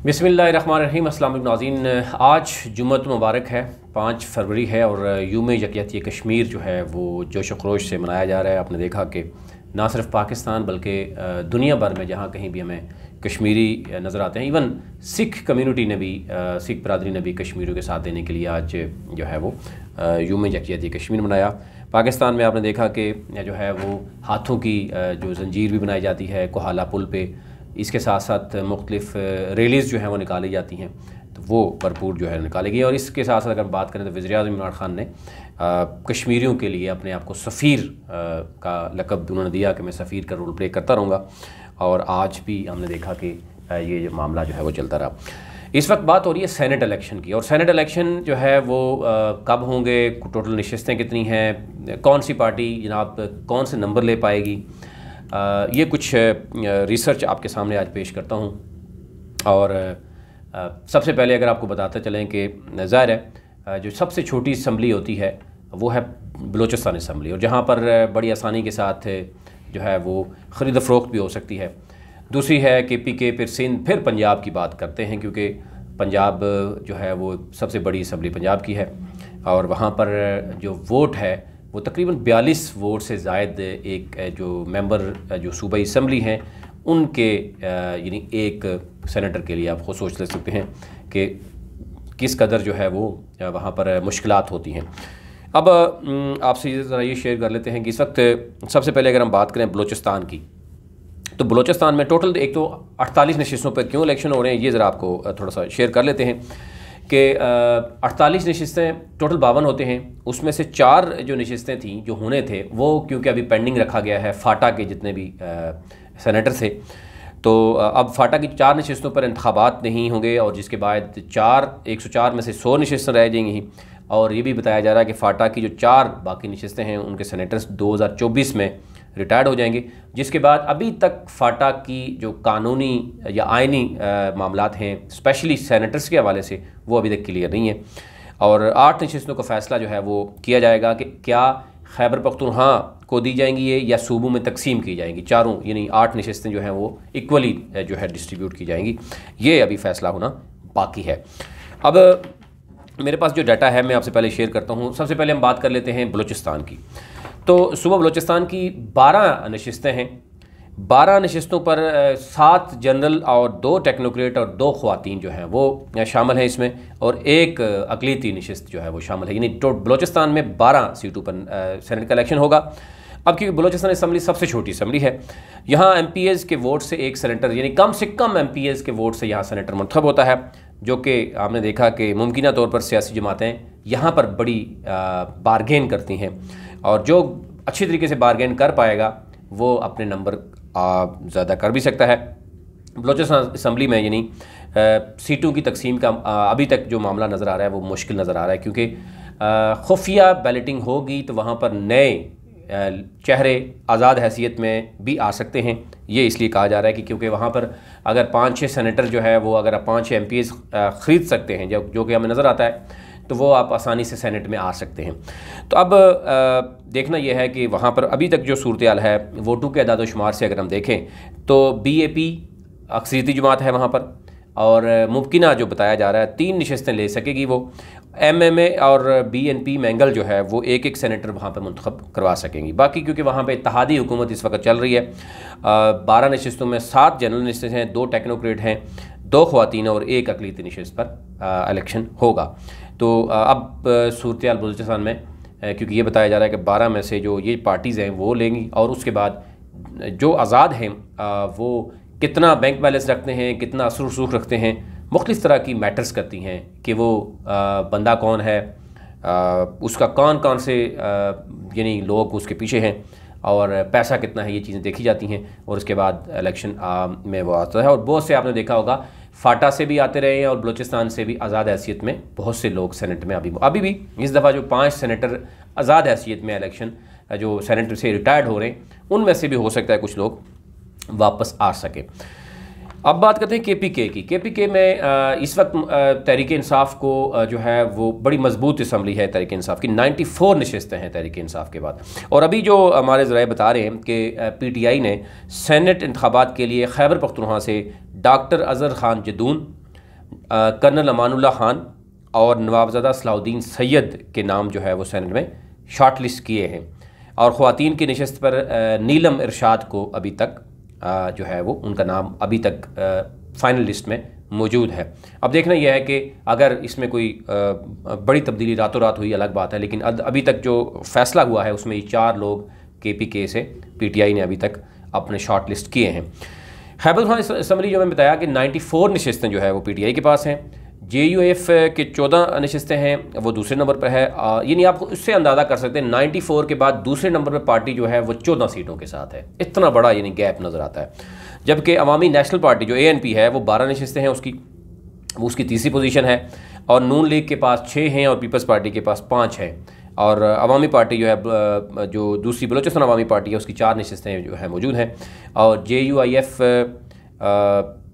बिस्मिल्लाहिर्रहमानिर्रहीम। अस्सलाम वालेकुम नाज़रीन, आज जुम्मत मुबारक है, 5 फरवरी है और यूम यकजहती कश्मीर जो है वो जोश व खरोश से मनाया जा रहा है। आपने देखा कि ना सिर्फ पाकिस्तान बल्कि दुनिया भर में जहाँ कहीं भी हमें कश्मीरी नज़र आते हैं, इवन सिख कम्युनिटी ने भी, सिख बरदरी ने भी कश्मीरियों के साथ देने के लिए आज जो है वो यूम यकजहती कश्मीर मनाया। पाकिस्तान में आपने देखा कि जो है वो हाथों की जो जंजीर भी बनाई जाती है कोहाला पुल पे, इसके साथ साथ मुख्तलिफ रैलीज़ जो हैं वो निकाली जाती हैं, तो वो भरपूर जो है निकाली गई। और इसके साथ साथ अगर बात करें तो वज़ीर-ए-आज़म इमरान खान ने कश्मीरियों के लिए अपने आप को सफ़ीर का लक़ब उन्होंने दिया कि मैं सफ़ीर का रोल प्ले करता रहूँगा। और आज भी हमने देखा कि ये जो मामला जो है वो चलता रहा। इस वक्त बात हो रही है सेनेट इलेक्शन की, और सेनेट इलेक्शन जो है वो कब होंगे, टोटल नशिस्तें कितनी हैं, कौन सी पार्टी जनाब कौन से नंबर ले पाएगी, ये कुछ रिसर्च आपके सामने आज पेश करता हूँ। और सबसे पहले अगर आपको बताते चलें कि ज़ाहिर है जो सबसे छोटी असम्बली होती है वो है बलूचिस्तान असम्बली, और जहाँ पर बड़ी आसानी के साथ जो है वो ख़रीद फ़रोख्त भी हो सकती है। दूसरी है KPK, फिर सिंध, फिर पंजाब की बात करते हैं, क्योंकि पंजाब जो है वो सबसे बड़ी असम्बली पंजाब की है, और वहाँ पर जो वोट है वो तकरीबन 42 वोट से ज़ायद एक जो मेंबर जो सूबाई असम्बली हैं उनके यानी एक सेनेटर के लिए आप खुद सोच ले सकते हैं कि किस कदर जो है वो वहाँ पर मुश्किलात होती हैं। अब आपसे ज़रा ये शेयर कर लेते हैं कि इस वक्त सबसे पहले अगर हम बात करें बलूचिस्तान की, तो बलूचिस्तान में टोटल एक तो 48 नशिस्तों पर क्यों इलेक्शन हो रहे हैं, ये ज़रा आपको थोड़ा सा शेयर कर लेते हैं कि 48 नशिस्तें टोटल 52 होते हैं, उसमें से 4 जो नशिस्तें थीं जो होने थे वो क्योंकि अभी पेंडिंग रखा गया है फाटा के जितने भी सेनेटर थे, तो अब फाटा की 4 नशिस्तों पर इंतखाबात नहीं होंगे, और जिसके बाद 104 में से 100 नशिस्तें रह जाएंगी। और ये भी बताया जा रहा है कि फाटा की जो 4 बाकी नशिस्तें हैं उनके सेनेटर्स 2024 में रिटायर्ड हो जाएंगे, जिसके बाद अभी तक फाटा की जो कानूनी या आइनी मामलात हैं स्पेशली सेनेटर्स के हवाले से वो अभी तक क्लियर नहीं है। और 8 नशिस्तों का फ़ैसला जो है वो किया जाएगा कि क्या खैबर पख्तूनख्वा को दी जाएंगी ये या सूबों में तकसीम की जाएंगी, चारों यानी 8 नशिस्तें जो हैं वो इक्वली जो है डिस्ट्रीब्यूट की जाएंगी, ये अभी फ़ैसला होना बाकी है। अब मेरे पास जो डाटा है मैं आपसे पहले शेयर करता हूँ। सबसे पहले हम बात कर लेते हैं बलूचिस्तान की। तो सूबा बलूचिस्तान की 12 नशिस्तें हैं। 12 नशिस्तों पर 7 जनरल और 2 टेक्नोक्रेट और 2 ख़वातीन जो हैं वो शामिल हैं इसमें, और एक अक़लीती नशिस्त जो है वो शामिल है, यानी बलूचिस्तान में 12 सीटों पर सेनेट का इलेक्शन होगा। अब क्योंकि बलूचिस्तान असम्बली सबसे छोटी असम्बली है, यहाँ MPs के वोट से एक सेनेटर यानी कम से कम MPs के वोट से यहाँ सेनेटर मुंतखब होता है, जो कि आपने देखा कि मुमकिना तौर पर सियासी जमातें यहाँ पर बड़ी बारगेन करती हैं, और जो अच्छी तरीके से बारगेन कर पाएगा वो अपने नंबर ज़्यादा कर भी सकता है। बलूचिस्तान असम्बली में यानी सीटों की तकसीम का अभी तक जो मामला नज़र आ रहा है वो मुश्किल नज़र आ रहा है, क्योंकि खुफिया बैलेटिंग होगी तो वहाँ पर नए चेहरे आज़ाद हैसियत में भी आ सकते हैं। ये इसलिए कहा जा रहा है कि क्योंकि वहाँ पर अगर 5-6 सेनेटर जो है वो अगर 5-6 MPs ख़रीद सकते हैं जो कि हमें नज़र आता है, तो वो आप आसानी से सेनेट में आ सकते हैं। तो अब देखना यह है कि वहाँ पर अभी तक जो सूरत हाल है वोटों के अदाद शुमार से अगर हम देखें तो BAP अक्सरियती जमात है वहाँ पर, और मुमकिना जो बताया जा रहा है 3 नशिस्तें ले सकेगी वो। MMA और BNP मैंगल जो है वो एक सेनेटर वहाँ पर मुंतखब करवा सकेंगी। बाकी क्योंकि वहाँ पर इत्तेहादी हुकूमत इस वक्त चल रही है, 12 नशिस्तों में 7 जनरल नशिस्तें हैं, 2 टेक्नोक्रेट हैं, 2 ख़वातीन और 1 अक़लीती नशिस्त पर इलेक्शन होगा। तो अब सूरत हाल बलूचिस्तान में क्योंकि ये बताया जा रहा है कि 12 में से जो ये पार्टीज़ हैं वो लेंगी, और उसके बाद जो आज़ाद हैं वो कितना बैंक बैलेंस रखते हैं, कितना असर रसूख रखते हैं, मुख्तलिफ़ तरह की मैटर्स करती हैं कि वो बंदा कौन है, उसका कौन कौन से यानी लोग उसके पीछे हैं, और पैसा कितना है, ये चीज़ें देखी जाती हैं, और उसके बाद इलेक्शन में वो आता है। और बहुत से आपने देखा होगा फाटा से भी आते रहे हैं और बलूचिस्तान से भी आज़ाद हैसियत में बहुत से लोग सेनेट में अभी भी इस दफ़ा जो 5 सेनेटर आज़ाद हैसियत में इलेक्शन जो सेनेट से रिटायर्ड हो रहे हैं उनमें से भी हो सकता है कुछ लोग वापस आ सकें। अब बात करते हैं KPK की। KPK में इस वक्त तहरीक इंसाफ को जो है वो बड़ी मजबूत असम्बली है तहरीक इंसाफ की, 94 नशिस्तें हैं तहरीक इंसाफ के बाद। और अभी जो हमारे ज़राए बता रहे हैं कि PTI ने सेनेट इंतखाबात के लिए खैबर पख्तूनख्वा से डॉक्टर अज़हर खान जदून कर्नल अमानुल्लाह खान और नवाबज़ादा सलाउद्दीन सैयद के नाम जो है वो सेनेट में शॉर्ट लिस्ट किए हैं। और ख़वातीन की नशस्त पर नीलम इरशाद को अभी तक जो है वो उनका नाम अभी तक फ़ाइनल लिस्ट में मौजूद है। अब देखना यह है कि अगर इसमें कोई बड़ी तब्दीली रातों रात हुई अलग बात है, लेकिन अभी तक जो फ़ैसला हुआ है उसमें ये 4 लोग KPK से PTI ने अभी तक अपने शॉर्ट लिस्ट किए हैं। खैबर पख्तूनख्वा असम्बली जो मैंने बताया कि 94 नशस्तें जो है वो PTI के पास हैं। JUF के 14 नशस्तें हैं, वो दूसरे नंबर पर है। यानी आप उससे अंदाज़ा कर सकते हैं 94 के बाद दूसरे नंबर पर पार्टी जो है वो 14 सीटों के साथ है। इतना बड़ा यानी गैप नज़र आता है। जबकि अवामी नेशनल पार्टी जो ANP है वो 12 नशस्तें हैं, उसकी तीसरी पोजीशन है। और नून लीग के पास 6 हैं और पीपल्स पार्टी के पास 5 हैं। और अवामी पार्टी जो है जो दूसरी बलोचिस्तान अवामी पार्टी है उसकी 4 नशस्तें जो है मौजूद हैं। और JUIF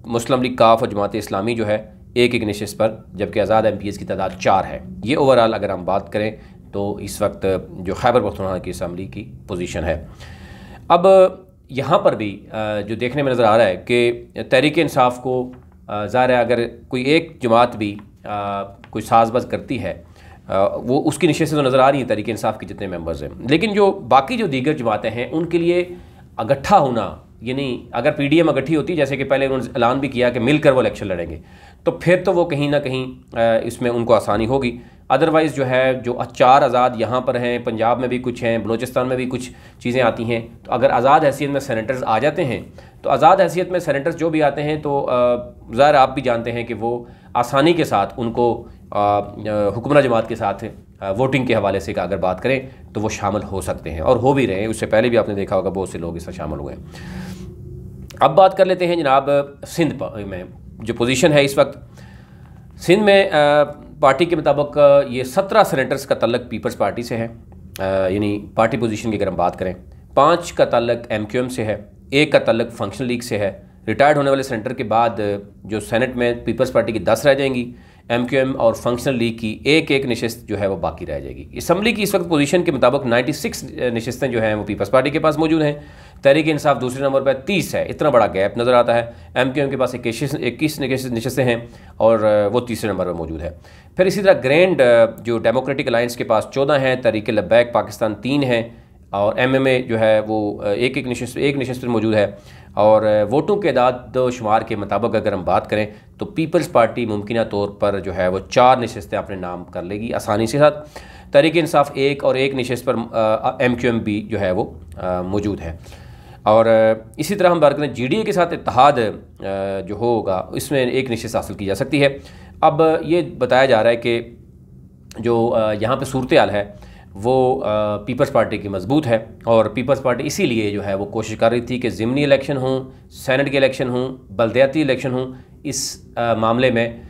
मुस्लिम लीग काफ और जमात इस्लामी जो है एक नशस्त पर, जबकि आज़ाद MPs की तादाद 4 है। ये ओवरऑल अगर हम बात करें तो इस वक्त जो खैबर पख्तूनख्वा की असम्बली की पोजीशन है। अब यहाँ पर भी जो देखने में नज़र आ रहा है कि तहरीक इंसाफ को ज़ाहिर है अगर कोई एक जमात भी कोई साजबाज करती है वो उसकी नशस्तें तो नज़र आ रही हैं तहरीक इंसाफ के जितने मेंबर्स हैं, लेकिन जो बाकी जो दीगर जमातें हैं उनके लिए इकट्ठा होना, यानी अगर PDM इकट्ठी होती जैसे कि पहले उन्होंने ऐलान भी किया कि मिलकर वो इलेक्शन लड़ेंगे, तो फिर तो वो कहीं ना कहीं इसमें उनको आसानी होगी। अदरवाइज़ जो है जो 4 आज़ाद यहाँ पर हैं, पंजाब में भी कुछ हैं, बलूचिस्तान में भी कुछ चीज़ें आती हैं, तो अगर आज़ाद हैसियत में सेनेटर्स आ जाते हैं तो आज़ाद हैसियत में सेनेटर्स जो भी आते हैं तो ज़ाहिर आप भी जानते हैं कि वो आसानी के साथ उनको हुक्मरान जमात के साथ वोटिंग के हवाले से अगर बात करें तो वो शामिल हो सकते हैं और हो भी रहे हैं। उससे पहले भी आपने देखा होगा बहुत से लोग इसमें शामिल हुए हैं। अब बात कर लेते हैं जनाब सिंध में जो पोजीशन है इस वक्त। सिंध में पार्टी के मुताबिक ये 17 सेनेटर्स का तल्लक पीपल्स पार्टी से है, यानी पार्टी पोजीशन की अगर हम बात करें 5 का तल्लक MQM से है, 1 का तल्लक फंक्शनल लीग से है। रिटायर्ड होने वाले सेनेटर के बाद जो सेनेट में पीपल्स पार्टी की 10 रह जाएंगी, MQM और फंक्शनल लीग की एक नशस्त जो है वो बाकी रह जाएगी। असम्बली की इस वक्त पोजीशन के मुताबिक 96 नशस्तें जो हैं वो पीपल्स पार्टी के पास मौजूद हैं। तहरीक इंसाफ दूसरे नंबर पर 30 है, इतना बड़ा गैप नज़र आता है। MQM के पास 21 नशस्तें हैं और वो तीसरे नंबर पर मौजूद है। फिर इसी तरह ग्रैंड जो डेमोक्रेटिक अलायंस के पास 14 हैं, तहरीक लब्बैक पाकिस्तान 3 हैं और MMA जो है वो एक नशस्त पर मौजूद है। और वोटों के दाद शुमार के मुताबिक अगर हम बात करें तो पीपल्स पार्टी मुमकिन तौर पर जो है वो 4 नशस्तें अपने नाम कर लेगी आसानी से साथ। तहरीक इंसाफ 1 और 1 नशस्त पर MQM भी जो है वो मौजूद है। और इसी तरह हम बात करें GDA के साथ इत्तेहाद जो होगा इसमें 1 नशस्त हासिल की जा सकती है। अब ये बताया जा रहा है कि जो यहाँ पे सूरत हाल है वो पीपल्स पार्टी की मजबूत है और पीपल्स पार्टी इसीलिए जो है वो कोशिश कर रही थी कि ज़िमनी इलेक्शन हो, सेनेट के इलेक्शन हो, बल्दियाती इलेक्शन हो, इस मामले में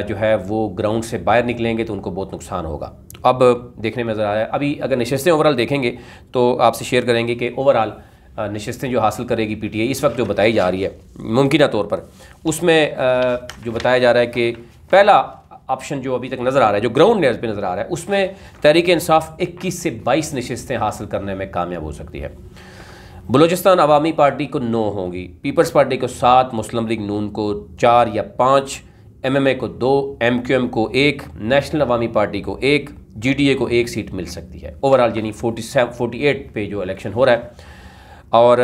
जो है वो ग्राउंड से बाहर निकलेंगे तो उनको बहुत नुकसान होगा। अब देखने में नज़र आ रहा है। अभी अगर नशस्तें ओवरऑल देखेंगे तो आपसे शेयर करेंगे कि ओवरऑल नशस्तें जो हासिल करेगी PTI इस वक्त जो बताई जा रही है मुमकिन तौर पर, उसमें जो बताया जा रहा है कि पहला ऑप्शन जो अभी तक नज़र आ रहा है, जो ग्राउंड लेवल पे नज़र आ रहा है, उसमें तहरीक इंसाफ 21 से 22 नशस्तें हासिल करने में कामयाब हो सकती है। बलूचिस्तान अवामी पार्टी को 9 होंगी, पीपल्स पार्टी को 7, मुस्लिम लीग नून को 4 या 5, MMA को 2, MQM को 1, नेशनल अवामी पार्टी को 1, GDA को 1 सीट मिल सकती है। ओवरऑल यानी 48 पे जो इलेक्शन हो रहा है। और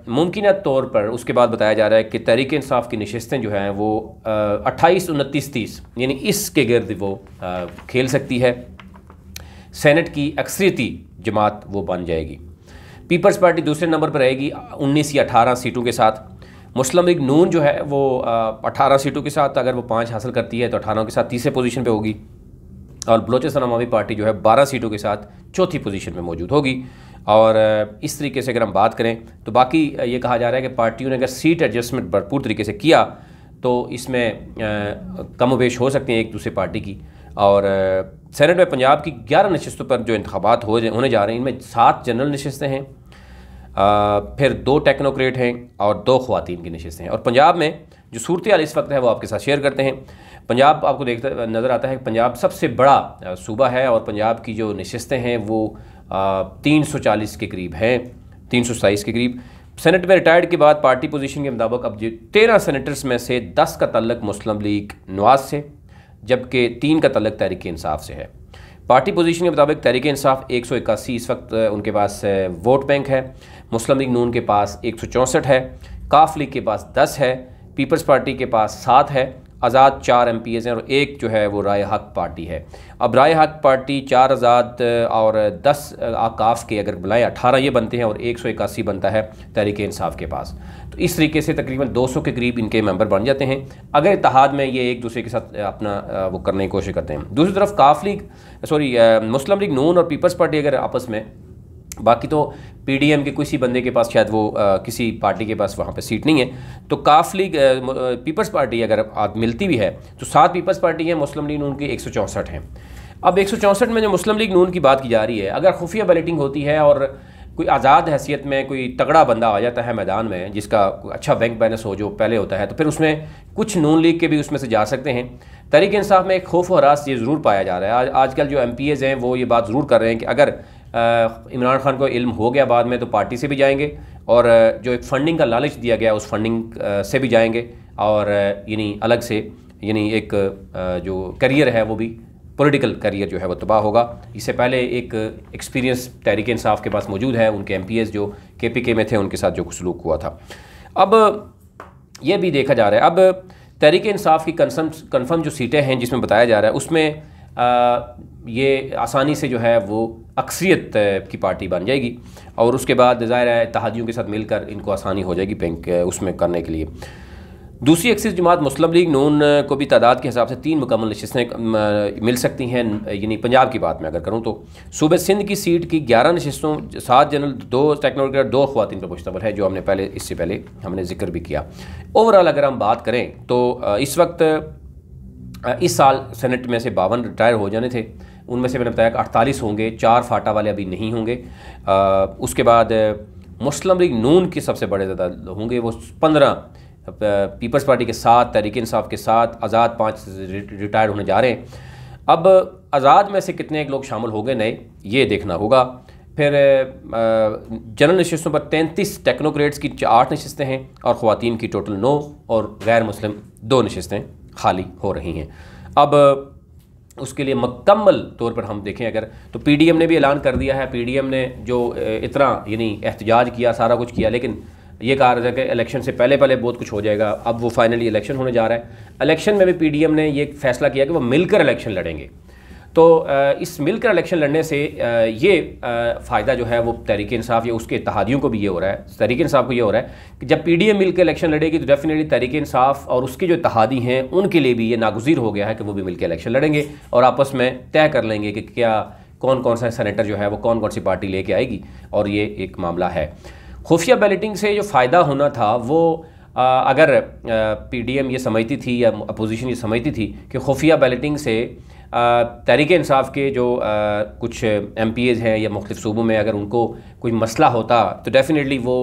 मुमकिन तौर पर उसके बाद बताया जा रहा है कि तहरीक इंसाफ की नशस्तें जो हैं वो 28, 29, 30 यानी इसके गिर्द वो खेल सकती है। सेनेट की अक्सरियती जमात वो बन जाएगी। पीपल्स पार्टी दूसरे नंबर पर रहेगी 19 या 18 सीटों के साथ। मुस्लिम लीग नून जो है वो 18 सीटों के साथ, अगर वो 5 हासिल करती है तो 18 के साथ तीसरे पोजीशन पे होगी। और बलूचिस्तान अवामी पार्टी जो है 12 सीटों के साथ चौथी पोजीशन में मौजूद होगी। और इस तरीके से अगर हम बात करें तो बाकी ये कहा जा रहा है कि पार्टियों ने अगर सीट एडजस्टमेंट भरपूर तरीके से किया तो इसमें कम वेश हो सकती हैं एक दूसरे पार्टी की। और सेनेट में पंजाब की 11 नशस्तों पर जो इंतखाबात होने जा रहे हैं, इनमें 7 जनरल नशस्तें हैं, फिर 2 टेक्नोक्रेट हैं और 2 ख़वातीन की नशस्तें हैं। और पंजाब में जो सूरत हाल इस वक्त है वो आपके साथ शेयर करते हैं। पंजाब आपको देखता नज़र आता है कि पंजाब सबसे बड़ा सूबा है और पंजाब की जो नशस्तें हैं वो 340 के करीब हैं, 327 के करीब। सेनेट में रिटायर्ड के बाद पार्टी पोजीशन के मुताबिक अब 13 सेनेटर्स में से 10 का तल्लक मुस्लिम लीग नवाज से, जबकि 3 का तल्लक तहरीक इंसाफ से है। पार्टी पोजीशन के मुताबिक तहरीक इंसाफ 181 इस वक्त उनके पास वोट बैंक है, मुस्लिम लीग नून के पास 164 है, काफ लीग के पास 10 है, पीपल्स पार्टी के पास 7 है, आज़ाद 4 MPs हैं और एक जो है वो राय हक पार्टी है। अब राय हक पार्टी 4 आज़ाद और 10 आकाफ के अगर बुलाएं 18 ये बनते हैं और 181 बनता है तहरीक इंसाफ के पास। तो इस तरीके से तकरीबन 200 के करीब इनके मेंबर बन जाते हैं अगर इत्तेहाद में ये एक दूसरे के साथ अपना वो करने की कोशिश करते हैं। दूसरी तरफ काफ लीग मुस्लिम लीग नून और पीपल्स पार्टी अगर आपस में, बाकी तो PDM के किसी बंदे के पास शायद वो किसी पार्टी के पास वहाँ पे सीट नहीं है, तो काफ लीग पीपल्स पार्टी अगर मिलती भी है तो 7 पीपल्स पार्टी है, मुस्लिम लीग नून की 164 हैं। अब 164 में जो मुस्लिम लीग नून की बात की जा रही है, अगर खुफिया बैलेटिंग होती है और कोई आज़ाद हैसियत में कोई तगड़ा बंदा आ जाता है मैदान में जिसका अच्छा बैंक बैलेंस हो जो पहले होता है, तो फिर उसमें कुछ नून लीग के भी उसमें से जा सकते हैं। तहरीक इंसाफ में एक खौफ और हरास ये ज़रूर पाया जा रहा है। आजकल जो MPs हैं वो ये बात ज़रूर कर रहे हैं कि अगर इमरान खान को इल्म हो गया बाद में तो पार्टी से भी जाएंगे और जो एक फ़ंडिंग का लालच दिया गया उस फंडिंग से भी जाएंगे और यानी अलग से यानी एक जो करियर है वो भी पॉलिटिकल करियर जो है वो तबाह होगा। इससे पहले एक एक्सपीरियंस तहरीक इंसाफ के पास मौजूद है, उनके MPs जो KPK में थे उनके साथ जो सलूक हुआ था। अब ये भी देखा जा रहा है, अब तहरीक इंसाफ की कन्फर्म जो सीटें हैं जिसमें बताया जा रहा है उसमें ये आसानी से जो है वो अक्सरियत की पार्टी बन जाएगी और उसके बाद ज़ाहिर है इत्तेहादियों के साथ मिलकर इनको आसानी हो जाएगी बैंक उसमें करने के लिए। दूसरी एक्सिस जमात मुस्लिम लीग नून को भी तादाद के हिसाब से 3 मुकम्मल नशिस्तें मिल सकती हैं। यानी पंजाब की बात मैं अगर करूँ तो सूबे सिंध की सीट की 11 नशिस्तों 7 जनरल, 2 टेक्नोक्रेट, 2 ख़वातीन पर मुश्तमिल है, जो हमने पहले इससे पहले हमने जिक्र भी किया। ओवरऑल अगर हम बात करें तो इस वक्त इस साल सेनेट में से 52 रिटायर हो जाने थे, उनमें से मैंने बताया कि 48 होंगे, 4 फाटा वाले अभी नहीं होंगे। उसके बाद मुस्लिम लीग नून के सबसे बड़े ज़्यादा होंगे, वो 15 पीपल्स पार्टी के 7, तहरीक इंसाफ के 7, आज़ाद 5 रिटायर होने जा रहे हैं। अब आज़ाद में से कितने लोग शामिल हो गए नए, ये देखना होगा। फिर जनरल नशिस्तों पर 33 टेक्नोक्रेट्स की 8 नशिस्तें हैं और ख़वातीन की टोटल 9 और गैर मुस्लिम 2 नशिस्तें खाली हो रही हैं। अब उसके लिए मुकम्मल तौर पर हम देखें अगर तो PDM ने भी ऐलान कर दिया है। PDM ने जो इतना यानी एहतजाज किया, सारा कुछ किया, लेकिन ये कहा रहा था कि इलेक्शन से पहले बहुत कुछ हो जाएगा। अब वो फाइनली इलेक्शन होने जा रहा है। इलेक्शन में भी PDM ने ये फैसला किया कि वो मिलकर इलेक्शन लड़ेंगे। तो इस मिलकर इलेक्शन लड़ने से ये फ़ायदा जो है वो तहरीक इंसाफ या उसके इत्तेहादियों को भी ये हो रहा है, तहरीक इंसाफ को ये हो रहा है कि जब PDM मिलकर इलेक्शन लड़ेगी तो डेफिनेटली तहरीक इंसाफ और उसके जो इत्तेहादी हैं उनके लिए भी ये नागुज़ीर हो गया है कि वो भी मिलकर इलेक्शन लड़ेंगे और आपस में तय कर लेंगे कि क्या कौन कौन सा सेनेटर जो है वो कौन कौन सी पार्टी लेके आएगी। और ये एक मामला है। खुफिया बैलेटिंग से जो फ़ायदा होना था वो अगर PDM ये समझती थी या अपोजिशन ये समझती थी कि खुफिया बैलेटिंग से तहरीक इंसाफ के जो कुछ MPs हैं या मुख्तलिफ सूबों में अगर उनको कोई मसला होता तो डेफिनेटली वो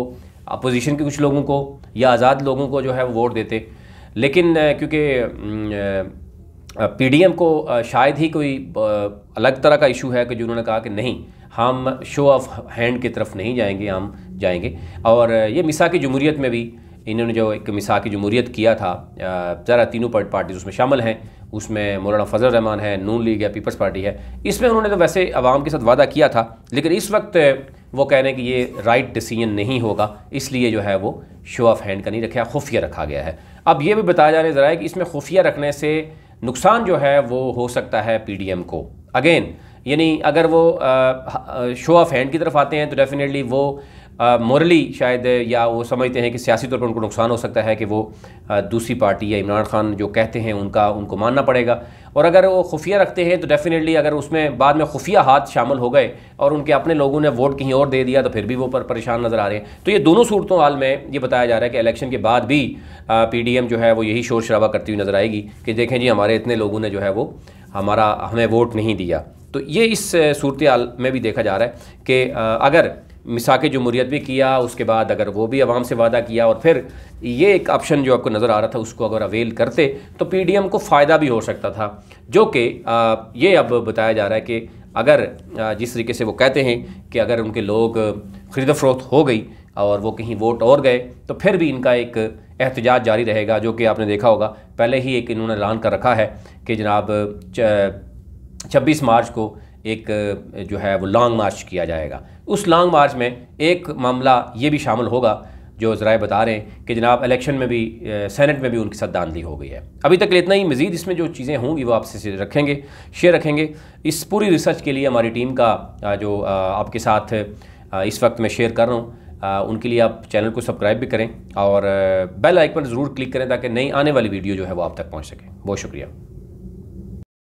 अपोजिशन के कुछ लोगों को या आज़ाद लोगों को जो है वो वोट देते। लेकिन क्योंकि PDM को शायद ही कोई अलग तरह का इशू है कि जिन्होंने कहा कि नहीं, हम शो ऑफ हैंड की तरफ नहीं जाएंगे, हम जाएंगे। और ये मिसाकी जमहूरियत में भी इन्होंने जो एक मिसाकी जमहूरियत किया था, ज़रा तीनों पार्टीज उसमें शामिल हैं, उसमें मौलाना फजल रहमान है, नून लीग है, पीपल्स पार्टी है। इसमें उन्होंने तो वैसे आवाम के साथ वादा किया था, लेकिन इस वक्त वो कह रहे हैं कि ये राइट डिसीजन नहीं होगा, इसलिए जो है वो शो ऑफ हैंड का नहीं रखा, खुफिया रखा गया है। अब ये भी बताया जा रहा है कि इसमें खुफिया रखने से नुकसान जो है वो हो सकता है PDM को। अगेन यानी अगर वो शो ऑफ हैंड की तरफ आते हैं तो डेफिनेटली वो मोरली शायद या वो समझते हैं कि सियासी तौर पर उनको नुकसान हो सकता है कि वो दूसरी पार्टी या इमरान खान जो कहते हैं उनको मानना पड़ेगा। और अगर वो खुफिया रखते हैं तो डेफिनेटली अगर उसमें बाद में खुफिया हाथ शामिल हो गए और उनके अपने लोगों ने वोट कहीं और दे दिया तो फिर भी वो परेशान नज़र आ रहे हैं। तो ये दोनों सूरतों हाल में ये बताया जा रहा है कि इलेक्शन के बाद भी PDM जो है वो यही शोर शराबा करती हुई नज़र आएगी कि देखें जी हमारे इतने लोगों ने जो है वो हमें वोट नहीं दिया। तो ये इस सूरत हाल में भी देखा जा रहा है कि अगर मिसाके जमहूरियत भी किया, उसके बाद अगर वो भी अवाम से वादा किया और फिर ये एक ऑप्शन जो आपको नज़र आ रहा था उसको अगर अवेल करते तो PDM को फ़ायदा भी हो सकता था। जो कि ये अब बताया जा रहा है कि अगर जिस तरीके से वो कहते हैं कि अगर उनके लोग ख़रीद फरोख्त हो गई और वो कहीं वोट और गए तो फिर भी इनका एक एहतजाज जारी रहेगा, जो कि आपने देखा होगा पहले ही एक इन्होंने ऐलान कर रखा है कि जनाब 26 मार्च को एक जो है वो लॉन्ग मार्च किया जाएगा। उस लॉन्ग मार्च में एक मामला ये भी शामिल होगा जो ज़राए बता रहे हैं कि जनाब इलेक्शन में भी सेनेट में भी उनकी सद्दांधली हो गई है। अभी तक इतना ही, मज़ीद इसमें जो चीज़ें होंगी वो आपसे शेयर रखेंगे। इस पूरी रिसर्च के लिए हमारी टीम का जो आपके साथ इस वक्त मैं शेयर कर रहा हूँ, उनके लिए आप चैनल को सब्सक्राइब भी करें और बेल आइकन ज़रूर क्लिक करें ताकि नई आने वाली वीडियो जो है वो आप तक पहुँच सके। बहुत शुक्रिया।